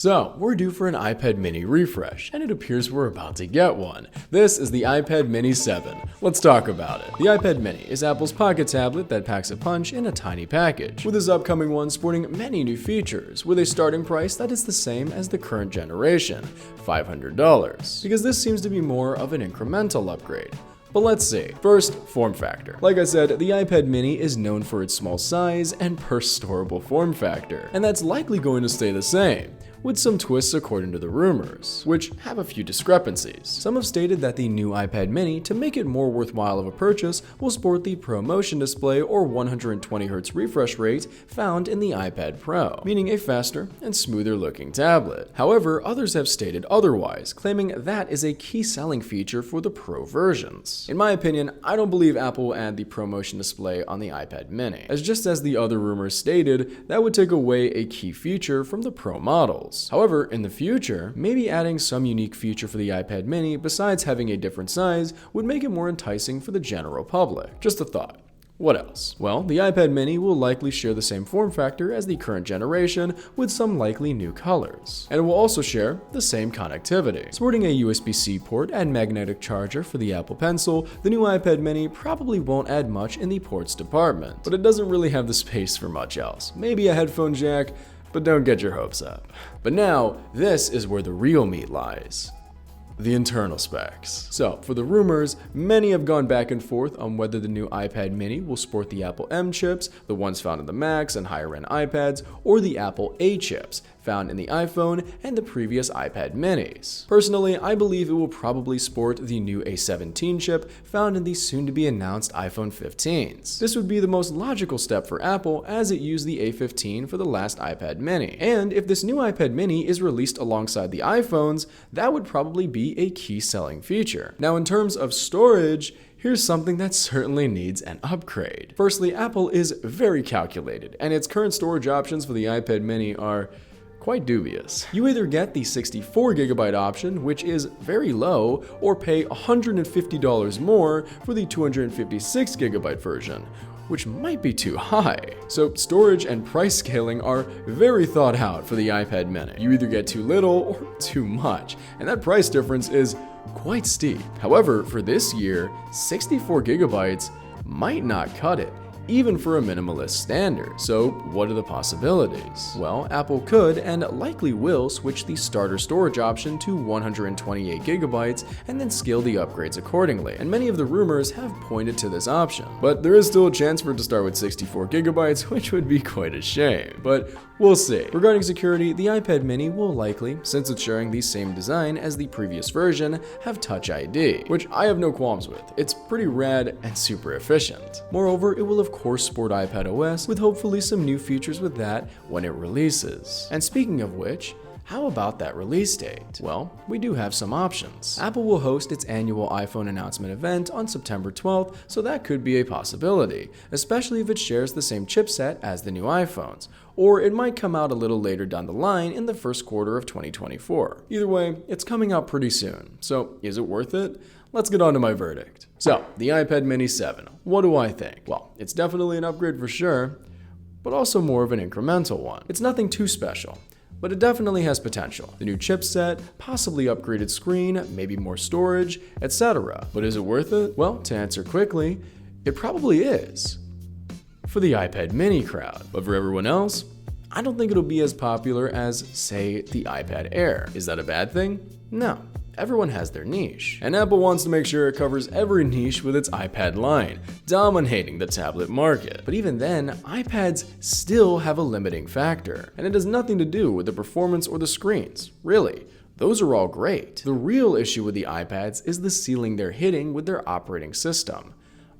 So, we're due for an iPad mini refresh, and it appears we're about to get one. This is the iPad mini 7. Let's talk about it. The iPad mini is Apple's pocket tablet that packs a punch in a tiny package, with this upcoming one sporting many new features, with a starting price that is the same as the current generation, $500, because this seems to be more of an incremental upgrade. But let's see. First, form factor. Like I said, the iPad mini is known for its small size and purse-storable form factor, and that's likely going to stay the same, with some twists according to the rumors, which have a few discrepancies. Some have stated that the new iPad mini, to make it more worthwhile of a purchase, will sport the Pro Motion display or 120Hz refresh rate found in the iPad Pro, meaning a faster and smoother looking tablet. However, others have stated otherwise, claiming that is a key selling feature for the Pro versions. In my opinion, I don't believe Apple will add the Pro Motion display on the iPad mini, as just as the other rumors stated, that would take away a key feature from the Pro models. However, in the future, maybe adding some unique feature for the iPad mini besides having a different size would make it more enticing for the general public. Just a thought. What else? Well, the iPad mini will likely share the same form factor as the current generation with some likely new colors. And it will also share the same connectivity. Sporting a USB-C port and magnetic charger for the Apple Pencil, the new iPad mini probably won't add much in the ports department, but it doesn't really have the space for much else. Maybe a headphone jack, but don't get your hopes up. But now, this is where the real meat lies. The internal specs. So, for the rumors, many have gone back and forth on whether the new iPad mini will sport the Apple M chips, the ones found in the Macs and higher-end iPads, or the Apple A chips, found in the iPhone and the previous iPad minis. Personally, I believe it will probably sport the new A17 chip found in the soon-to-be-announced iPhone 15s. This would be the most logical step for Apple, as it used the A15 for the last iPad mini. And if this new iPad mini is released alongside the iPhones, that would probably be a key selling feature. Now, in terms of storage, here's something that certainly needs an upgrade. Firstly, Apple is very calculated, and its current storage options for the iPad mini are quite dubious. You either get the 64GB option, which is very low, or pay $150 more for the 256GB version, which might be too high. So storage and price scaling are very thought out for the iPad mini. You either get too little or too much, and that price difference is quite steep. However, for this year, 64GB might not cut it, even for a minimalist standard. So what are the possibilities? Well, Apple could and likely will switch the starter storage option to 128GB and then scale the upgrades accordingly, and many of the rumors have pointed to this option. But there is still a chance for it to start with 64GB, which would be quite a shame, but we'll see. Regarding security, the iPad mini will likely, since it's sharing the same design as the previous version, have Touch ID, which I have no qualms with. It's pretty rad and super efficient. Moreover, it will of course sport iPadOS, with hopefully some new features with that when it releases. And speaking of which, how about that release date? Well, we do have some options. Apple will host its annual iPhone announcement event on September 12th, so that could be a possibility, especially if it shares the same chipset as the new iPhones, or it might come out a little later down the line in the first quarter of 2024. Either way, it's coming out pretty soon, so is it worth it? Let's get on to my verdict. So, the iPad mini 7, what do I think? Well, it's definitely an upgrade for sure, but also more of an incremental one. It's nothing too special, but it definitely has potential. The new chipset, possibly upgraded screen, maybe more storage, etc. But is it worth it? Well, to answer quickly, it probably is. For the iPad mini crowd. But for everyone else, I don't think it'll be as popular as, say, the iPad Air. Is that a bad thing? No. Everyone has their niche, and Apple wants to make sure it covers every niche with its iPad line, dominating the tablet market. But even then, iPads still have a limiting factor, and it has nothing to do with the performance or the screens, really. Those are all great. The real issue with the iPads is the ceiling they're hitting with their operating system,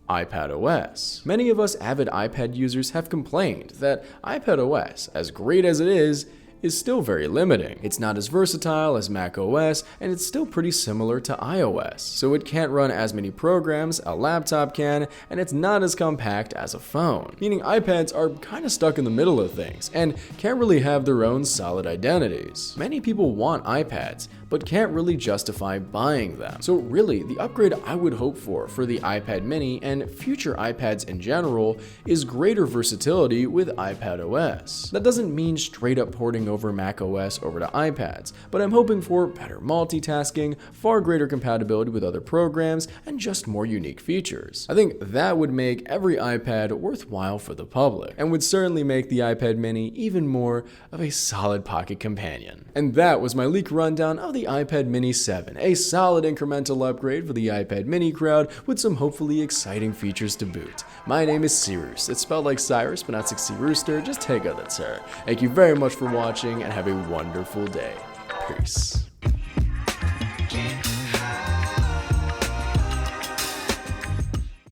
iPadOS. Many of us avid iPad users have complained that iPadOS, as great as it is still very limiting. It's not as versatile as macOS, and it's still pretty similar to iOS, so it can't run as many programs a laptop can, and it's not as compact as a phone. Meaning iPads are kind of stuck in the middle of things, and can't really have their own solid identities. Many people want iPads, but can't really justify buying them. So really, the upgrade I would hope for the iPad mini and future iPads in general is greater versatility with iPadOS. That doesn't mean straight up porting switching over macOS over to iPads, but I'm hoping for better multitasking, far greater compatibility with other programs, and just more unique features. I think that would make every iPad worthwhile for the public, and would certainly make the iPad mini even more of a solid pocket companion. And that was my leak rundown of the iPad mini 7, a solid incremental upgrade for the iPad mini crowd with some hopefully exciting features to boot. My name is See Rooster. It's spelled like Cyrus, but not like See Rooster. Just take out that sir. Thank you very much for watching, and have a wonderful day. Peace.